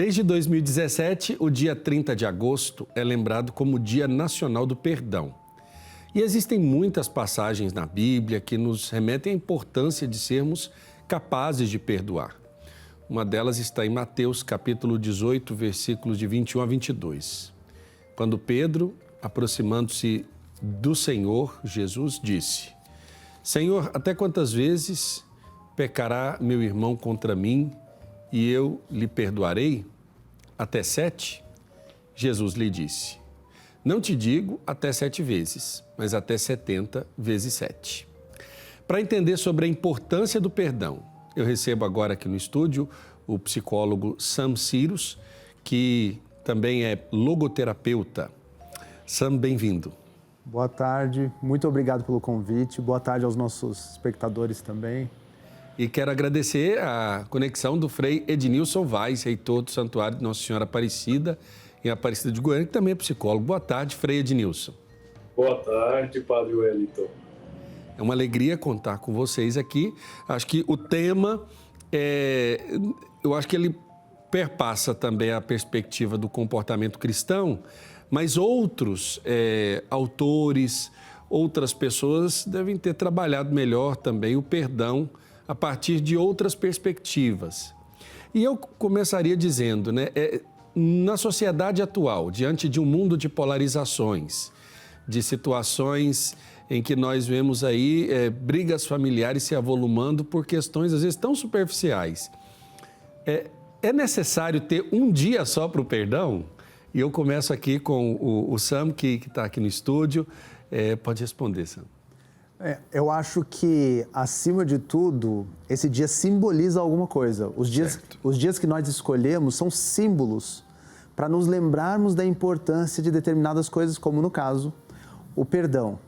Desde 2017, o dia 30 de agosto é lembrado como Dia Nacional do Perdão. E existem muitas passagens na Bíblia que nos remetem à importância de sermos capazes de perdoar. Uma delas está em Mateus, capítulo 18, versículos de 21 a 22. Quando Pedro, aproximando-se do Senhor, Jesus disse: Senhor, até quantas vezes pecará meu irmão contra mim e eu lhe perdoarei? Até 7? Jesus lhe disse: Não te digo até 7 vezes, mas até 70 vezes 7. Para entender sobre a importância do perdão, eu recebo agora aqui no estúdio o psicólogo Sam Cyrus, que também é logoterapeuta. Sam, bem-vindo. Boa tarde, muito obrigado pelo convite. Boa tarde aos nossos espectadores também. E quero agradecer a conexão do Frei Ednilson Vaz, reitor do Santuário de Nossa Senhora Aparecida, em Aparecida de Goiânia, que também é psicólogo. Boa tarde, Frei Ednilson. Boa tarde, Padre Wellington. É uma alegria contar com vocês aqui. Acho que o tema, eu acho que ele perpassa também a perspectiva do comportamento cristão, mas outros autores, outras pessoas devem ter trabalhado melhor também o perdão a partir de outras perspectivas. E eu começaria dizendo, na sociedade atual, diante de um mundo de polarizações, de situações em que nós vemos aí brigas familiares se avolumando por questões, às vezes, tão superficiais, é necessário ter um dia só para o perdão? E eu começo aqui com o Sam, que está aqui no estúdio. Pode responder, Sam. Eu acho que, acima de tudo, esse dia simboliza alguma coisa. Os dias que nós escolhemos são símbolos para nos lembrarmos da importância de determinadas coisas, como, no caso, o perdão.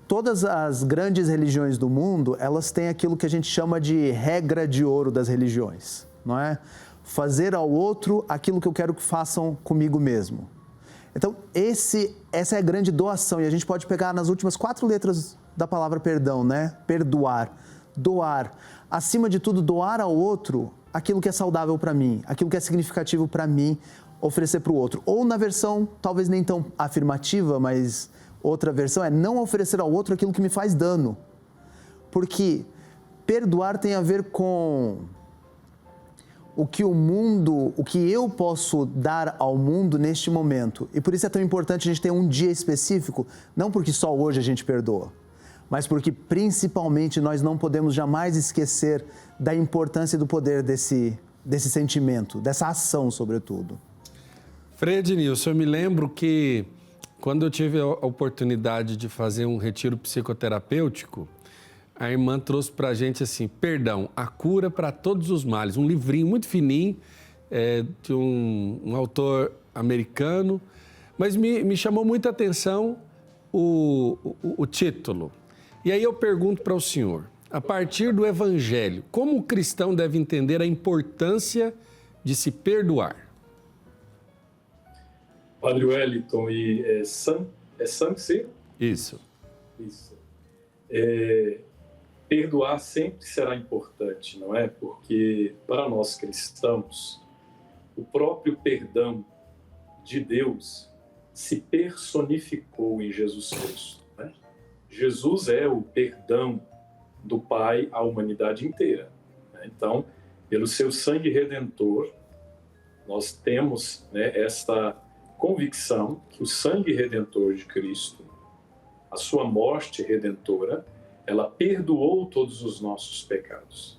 Todas as grandes religiões do mundo, elas têm aquilo que a gente chama de regra de ouro das religiões, não é? Fazer ao outro aquilo que eu quero que façam comigo mesmo. Então, essa é a grande doação, e a gente pode pegar nas últimas 4 letras da palavra perdão, né? Perdoar, doar. Acima de tudo, doar ao outro aquilo que é saudável para mim, aquilo que é significativo para mim, oferecer para o outro. Ou na versão, talvez nem tão afirmativa, mas outra versão é não oferecer ao outro aquilo que me faz dano. Porque perdoar tem a ver com o que eu posso dar ao mundo neste momento. E por isso é tão importante a gente ter um dia específico, não porque só hoje a gente perdoa, mas porque principalmente nós não podemos jamais esquecer da importância e do poder desse sentimento, dessa ação sobretudo. Frei Ednilson, eu me lembro que quando eu tive a oportunidade de fazer um retiro psicoterapêutico, a irmã trouxe para a gente assim, Perdão, a cura para todos os males, um livrinho muito fininho, de um autor americano, mas me chamou muita atenção o título. E aí eu pergunto para o senhor, a partir do Evangelho, como o cristão deve entender a importância de se perdoar? Padre Wellington, e Sam Cyrus? Isso. Perdoar sempre será importante, não é? Porque para nós cristãos, o próprio perdão de Deus se personificou em Jesus Cristo. Né? Jesus é o perdão do Pai à humanidade inteira. Né? Então, pelo seu sangue redentor, nós temos, esta convicção que o sangue redentor de Cristo, a sua morte redentora, ela perdoou todos os nossos pecados.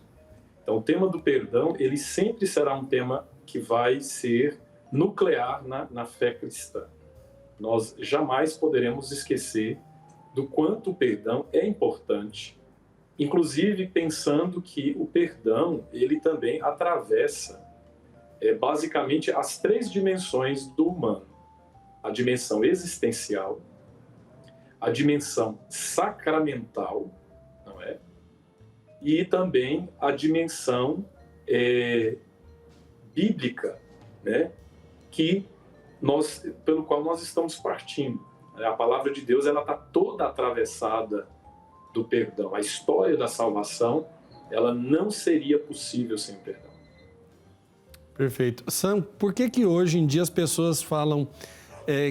Então, o tema do perdão, ele sempre será um tema que vai ser nuclear na fé cristã. Nós jamais poderemos esquecer do quanto o perdão é importante, inclusive pensando que o perdão, ele também atravessa basicamente as 3 dimensões do humano. A dimensão existencial, a dimensão sacramental, não é? E também a dimensão bíblica, né? Pelo qual nós estamos partindo. A palavra de Deus está toda atravessada do perdão. A história da salvação, ela não seria possível sem perdão. Perfeito. Sam, por que hoje em dia as pessoas falam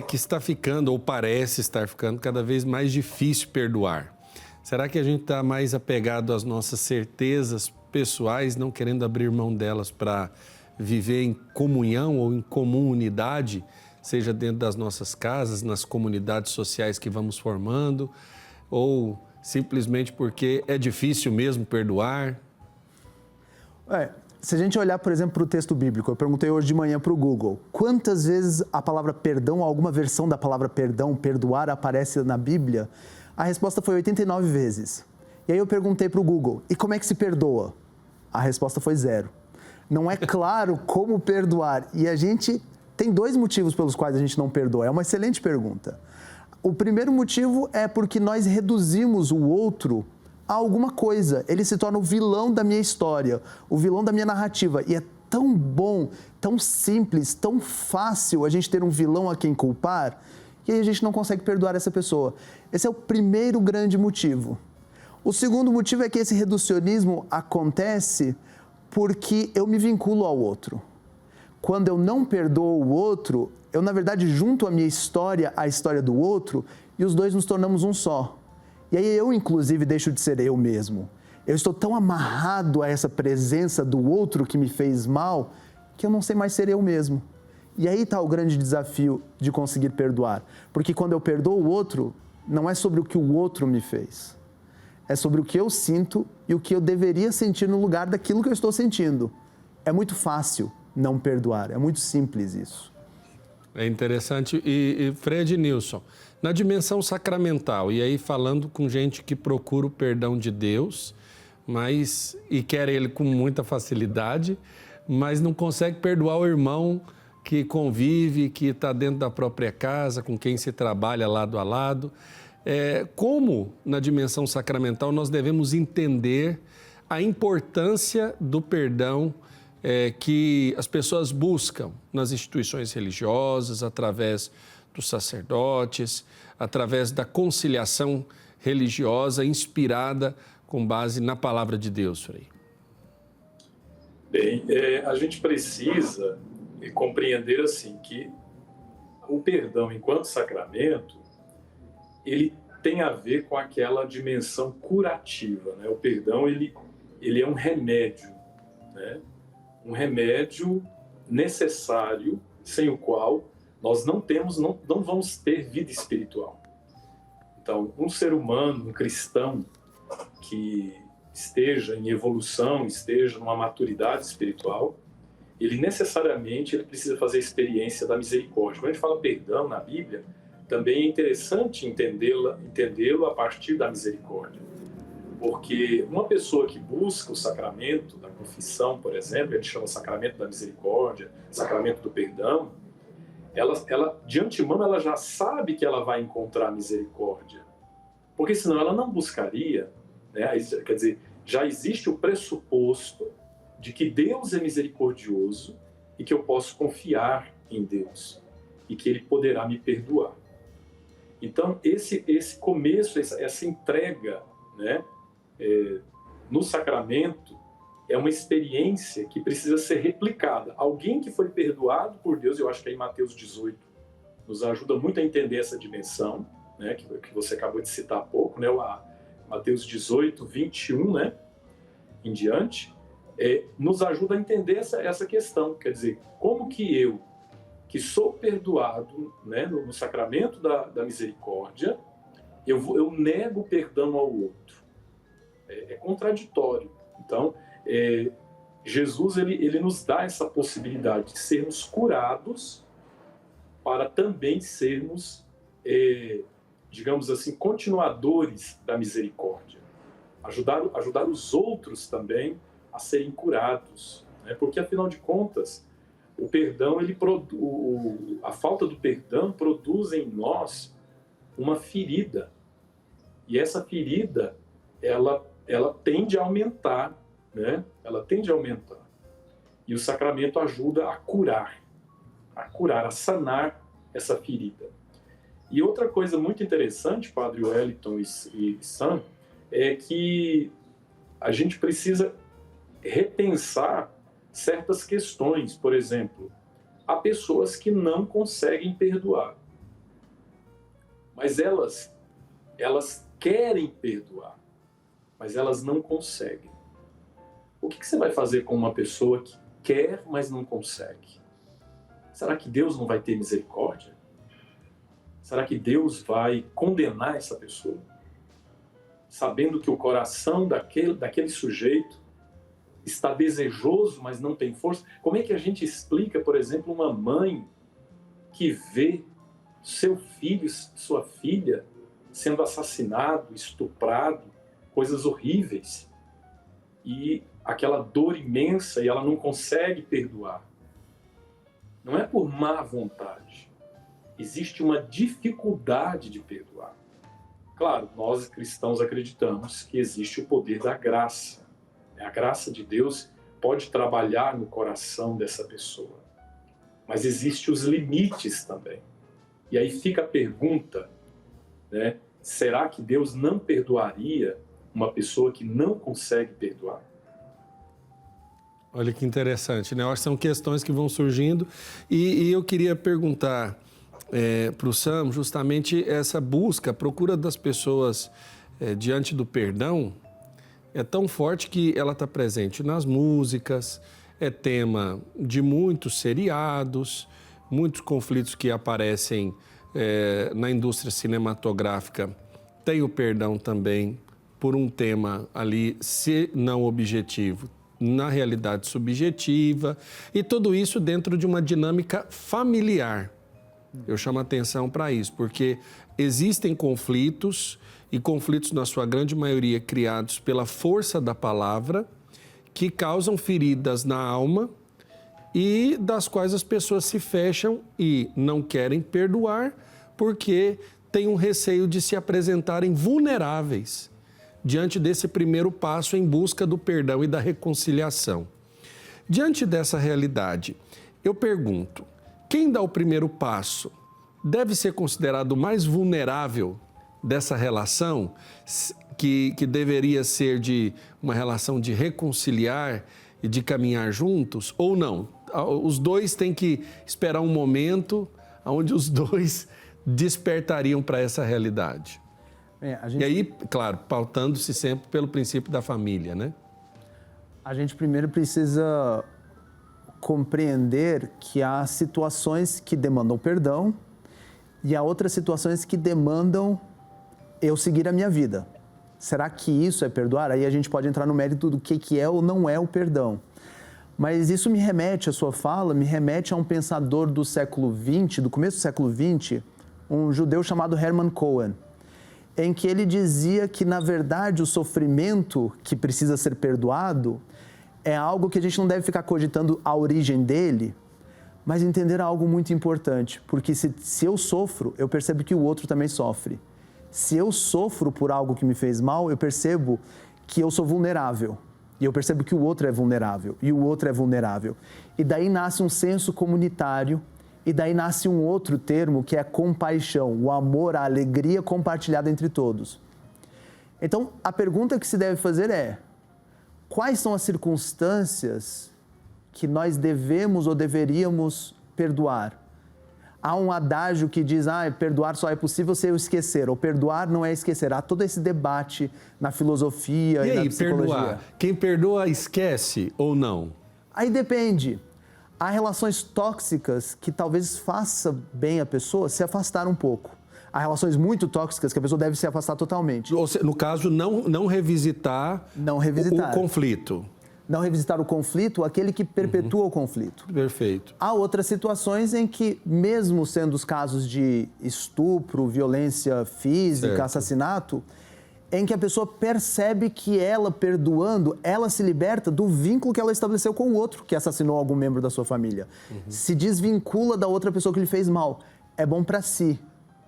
que está ficando, ou parece estar ficando, cada vez mais difícil perdoar? Será que a gente está mais apegado às nossas certezas pessoais, não querendo abrir mão delas para viver em comunhão ou em comum unidade, seja dentro das nossas casas, nas comunidades sociais que vamos formando, ou simplesmente porque é difícil mesmo perdoar? Se a gente olhar, por exemplo, para o texto bíblico, eu perguntei hoje de manhã para o Google, quantas vezes a palavra perdão, alguma versão da palavra perdão, perdoar, aparece na Bíblia? A resposta foi 89 vezes. E aí eu perguntei para o Google, e como é que se perdoa? A resposta foi 0. Não é claro como perdoar. E a gente tem 2 motivos pelos quais a gente não perdoa. É uma excelente pergunta. O primeiro motivo é porque nós reduzimos o outro a alguma coisa. Ele se torna o vilão da minha história, o vilão da minha narrativa. E é tão bom, tão simples, tão fácil a gente ter um vilão a quem culpar, que aí a gente não consegue perdoar essa pessoa. Esse é o primeiro grande motivo. O segundo motivo é que esse reducionismo acontece porque eu me vinculo ao outro. Quando eu não perdoo o outro, eu, na verdade, junto a minha história à história do outro e os dois nos tornamos um só. E aí eu, inclusive, deixo de ser eu mesmo. Eu estou tão amarrado a essa presença do outro que me fez mal que eu não sei mais ser eu mesmo. E aí está o grande desafio de conseguir perdoar. Porque quando eu perdoo o outro, não é sobre o que o outro me fez. É sobre o que eu sinto e o que eu deveria sentir no lugar daquilo que eu estou sentindo. É muito fácil não perdoar, é muito simples isso. É interessante. E Fred Nilson, na dimensão sacramental, e aí falando com gente que procura o perdão de Deus, e quer ele com muita facilidade, mas não consegue perdoar o irmão que convive, que está dentro da própria casa, com quem se trabalha lado a lado. Como, na dimensão sacramental, nós devemos entender a importância do perdão que as pessoas buscam nas instituições religiosas, através dos sacerdotes, através da conciliação religiosa inspirada com base na palavra de Deus, Frei? Bem, a gente precisa compreender assim que o perdão enquanto sacramento, ele tem a ver com aquela dimensão curativa, né? O perdão, ele é um remédio, né? Um remédio necessário, sem o qual nós não vamos ter vida espiritual. Então, um ser humano, um cristão que esteja em evolução, esteja numa maturidade espiritual, ele necessariamente precisa fazer a experiência da misericórdia. Quando a gente fala perdão na Bíblia, também é interessante entendê-lo a partir da misericórdia. Porque uma pessoa que busca o sacramento da confissão, por exemplo, a gente chama sacramento da misericórdia, sacramento do perdão, ela de antemão ela já sabe que ela vai encontrar misericórdia. Porque senão ela não buscaria, né? Quer dizer, já existe o pressuposto de que Deus é misericordioso e que eu posso confiar em Deus e que Ele poderá me perdoar. Então, esse começo, essa entrega, né, no sacramento, é uma experiência que precisa ser replicada. Alguém que foi perdoado por Deus, eu acho que aí Mateus 18 nos ajuda muito a entender essa dimensão, né, que você acabou de citar há pouco, né, Mateus 18, 21, né, em diante, nos ajuda a entender essa questão. Quer dizer, como que eu, que sou perdoado, né, no sacramento da misericórdia, eu nego o perdão ao outro. É contraditório. Então, Jesus ele nos dá essa possibilidade de sermos curados para também sermos, digamos assim, continuadores da misericórdia. Ajudar os outros também a serem curados, né? Porque, afinal de contas, o perdão, a falta do perdão produz em nós uma ferida. E essa ferida, ela tende a aumentar, né? Ela tende a aumentar. E o sacramento ajuda a curar, a sanar essa ferida. E outra coisa muito interessante, Padre Wellington e Sam, é que a gente precisa repensar certas questões. Por exemplo, há pessoas que não conseguem perdoar, mas elas querem perdoar, mas elas não conseguem. O que você vai fazer com uma pessoa que quer, mas não consegue? Será que Deus não vai ter misericórdia? Será que Deus vai condenar essa pessoa? Sabendo que o coração daquele sujeito está desejoso, mas não tem força. Como é que a gente explica, por exemplo, uma mãe que vê seu filho, sua filha, sendo assassinado, estuprado, coisas horríveis, e aquela dor imensa, e ela não consegue perdoar? Não é por má vontade. Existe uma dificuldade de perdoar. Claro, nós cristãos acreditamos que existe o poder da graça. A graça de Deus pode trabalhar no coração dessa pessoa. Mas existem os limites também. E aí fica a pergunta, né? Será que Deus não perdoaria uma pessoa que não consegue perdoar? Olha que interessante, né? Eu acho que são questões que vão surgindo e eu queria perguntar para o Sam justamente essa busca, a procura das pessoas diante do perdão é tão forte que ela está presente nas músicas, é tema de muitos seriados, muitos conflitos que aparecem na indústria cinematográfica. Tem o perdão também por um tema ali, se não objetivo, na realidade subjetiva, e tudo isso dentro de uma dinâmica familiar. Eu chamo a atenção para isso, porque existem conflitos, e conflitos na sua grande maioria criados pela força da palavra, que causam feridas na alma e das quais as pessoas se fecham e não querem perdoar porque têm um receio de se apresentarem vulneráveis diante desse primeiro passo em busca do perdão e da reconciliação. Diante dessa realidade, eu pergunto, quem dá o primeiro passo deve ser considerado o mais vulnerável dessa relação, que deveria ser de uma relação de reconciliar e de caminhar juntos, ou não? Os dois têm que esperar um momento onde os dois despertariam para essa realidade. E aí, claro, pautando-se sempre pelo princípio da família, né? A gente primeiro precisa compreender que há situações que demandam perdão e há outras situações que demandam eu seguir a minha vida. Será que isso é perdoar? Aí a gente pode entrar no mérito do que é ou não é o perdão. Mas isso me remete, a sua fala, me remete a um pensador do século XX, do começo do século XX, um judeu chamado Hermann Cohen, em que ele dizia que, na verdade, o sofrimento que precisa ser perdoado é algo que a gente não deve ficar cogitando a origem dele, mas entender algo muito importante, porque se eu sofro, eu percebo que o outro também sofre. Se eu sofro por algo que me fez mal, eu percebo que eu sou vulnerável. E eu percebo que o outro é vulnerável, e o outro é vulnerável. E daí nasce um senso comunitário, e daí nasce um outro termo que é compaixão, o amor, a alegria compartilhada entre todos. Então, a pergunta que se deve fazer é: quais são as circunstâncias que nós devemos ou deveríamos perdoar? Há um adágio que diz, perdoar só é possível se eu esquecer, ou perdoar não é esquecer. Há todo esse debate na filosofia e na psicologia. Perdoar? Quem perdoa esquece ou não? Aí depende. Há relações tóxicas que talvez faça bem a pessoa se afastar um pouco. Há relações muito tóxicas que a pessoa deve se afastar totalmente. Ou seja, no caso, não revisitar o conflito. Não revisitar o conflito, aquele que perpetua o conflito. Perfeito. Há outras situações em que, mesmo sendo os casos de estupro, violência física, certo, assassinato, em que a pessoa percebe que ela, perdoando, ela se liberta do vínculo que ela estabeleceu com o outro que assassinou algum membro da sua família. Se desvincula da outra pessoa que lhe fez mal. É bom para si.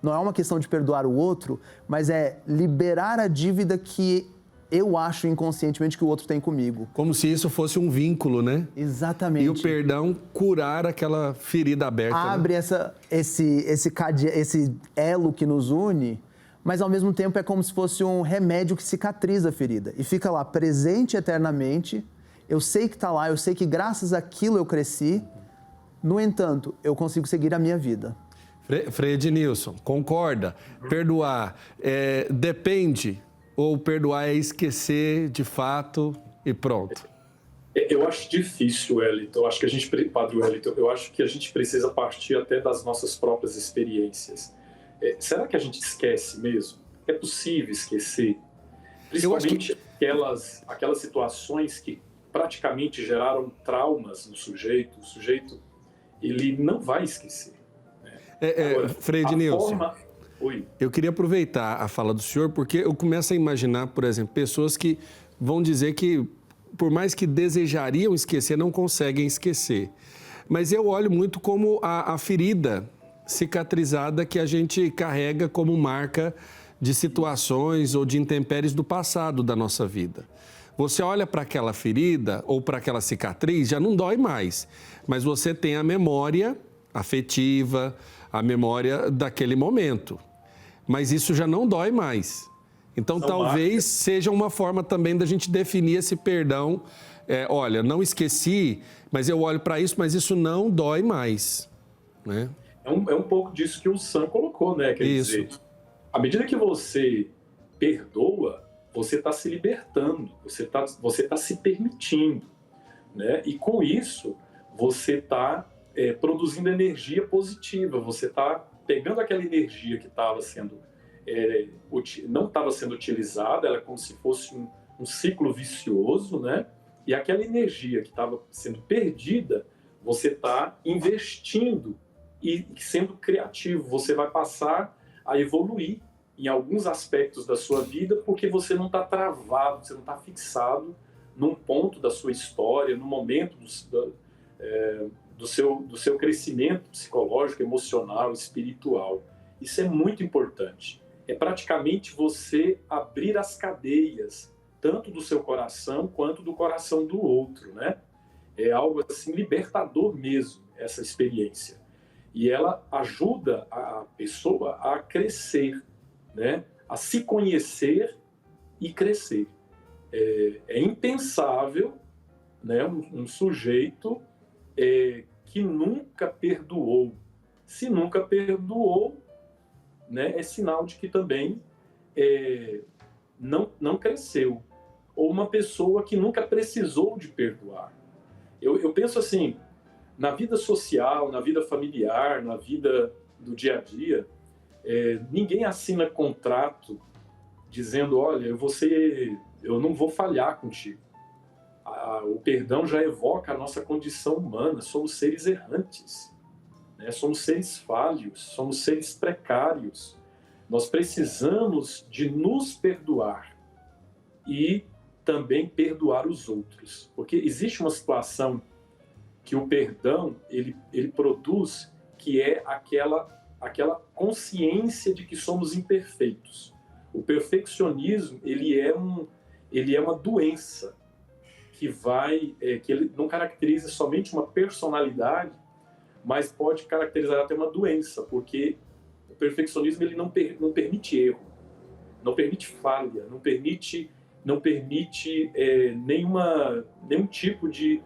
Não é uma questão de perdoar o outro, mas é liberar a dívida que eu acho inconscientemente que o outro tem comigo. Como se isso fosse um vínculo, né? Exatamente. E o perdão curar aquela ferida aberta. Abre, né? esse elo que nos une, mas ao mesmo tempo é como se fosse um remédio que cicatriza a ferida. E fica lá presente eternamente Eu sei que está lá, eu sei que graças àquilo eu cresci. No entanto, eu consigo seguir a minha vida. Frei Ednilson, concorda? Perdoar depende ou perdoar é esquecer de fato e pronto? Eu acho difícil, Wellington. Eu acho que Padre Wellington, eu acho que a gente precisa partir até das nossas próprias experiências. Será que a gente esquece mesmo? É possível esquecer? Principalmente aquelas situações que praticamente geraram traumas no sujeito. O sujeito, ele não vai esquecer. Agora, Frei Ednilson, Oi. eu queria aproveitar a fala do senhor, porque eu começo a imaginar, por exemplo, pessoas que vão dizer que, por mais que desejariam esquecer, não conseguem esquecer. Mas eu olho muito como a ferida cicatrizada que a gente carrega como marca de situações ou de intempéries do passado da nossa vida. Você olha para aquela ferida ou para aquela cicatriz, já não dói mais, mas você tem a memória afetiva, a memória daquele momento. Mas isso já não dói mais. Então, talvez seja uma forma também da gente definir esse perdão. Olha, não esqueci, mas eu olho para isso, mas isso não dói mais. Né? É um pouco disso que o Sam colocou, né? Quer dizer, à medida que você perdoa, você está se libertando, você tá se permitindo. Né? E com isso, você está produzindo energia positiva, você está pegando aquela energia que estava sendo não estava sendo utilizada, ela é como se fosse um ciclo vicioso, né? E aquela energia que estava sendo perdida, você está investindo e sendo criativo. Você vai passar a evoluir em alguns aspectos da sua vida porque você não está travado, você não está fixado num ponto da sua história, no momento do seu crescimento psicológico, emocional, espiritual. Isso é muito importante. É praticamente você abrir as cadeias, tanto do seu coração quanto do coração do outro, né? É algo assim libertador mesmo, essa experiência. E ela ajuda a pessoa a crescer, né? A se conhecer e crescer. É impensável, né? Um sujeito que nunca perdoou. Se nunca perdoou, né, é sinal de que também não cresceu. Ou uma pessoa que nunca precisou de perdoar. Eu penso assim, na vida social, na vida familiar, na vida do dia a dia, ninguém assina contrato dizendo, olha, eu não vou falhar contigo. O perdão já evoca a nossa condição humana, somos seres errantes. Somos seres falhos, somos seres precários. Nós precisamos de nos perdoar e também perdoar os outros. Porque existe uma situação que o perdão ele produz, que é aquela consciência de que somos imperfeitos. O perfeccionismo ele é uma doença que ele não caracteriza somente uma personalidade, mas pode caracterizar até uma doença, porque o perfeccionismo ele não permite erro, não permite falha, não permite nenhum tipo de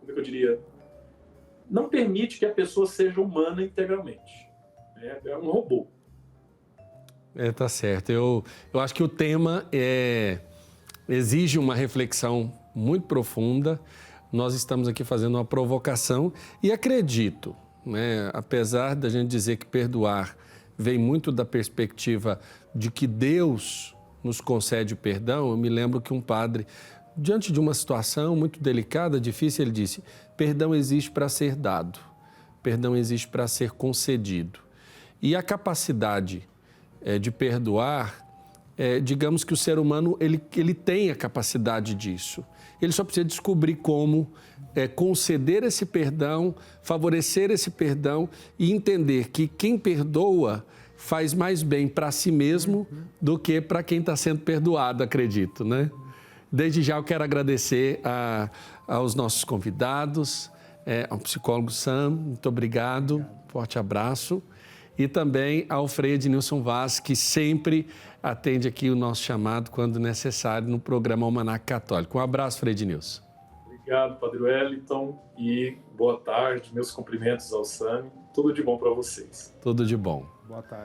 como é que eu diria? Não permite que a pessoa seja humana integralmente. É um robô. Tá certo. Eu acho que o tema exige uma reflexão muito profunda. Nós estamos aqui fazendo uma provocação e acredito, né, apesar da gente dizer que perdoar vem muito da perspectiva de que Deus nos concede perdão, eu me lembro que um padre, diante de uma situação muito delicada, difícil, ele disse, perdão existe para ser dado, perdão existe para ser concedido. E a capacidade de perdoar, digamos que o ser humano ele tem a capacidade disso. Ele só precisa descobrir como conceder esse perdão, favorecer esse perdão e entender que quem perdoa faz mais bem para si mesmo do que para quem está sendo perdoado, acredito, né? Desde já eu quero agradecer aos nossos convidados, ao psicólogo Sam, muito obrigado, forte abraço. E também ao Frei Ednilson Vaz, que sempre atende aqui o nosso chamado quando necessário no programa Almanac Católico. Um abraço, Frei Ednilson. Obrigado, Padre Wellington, e boa tarde. Meus cumprimentos ao Sami. Tudo de bom para vocês. Tudo de bom. Boa tarde.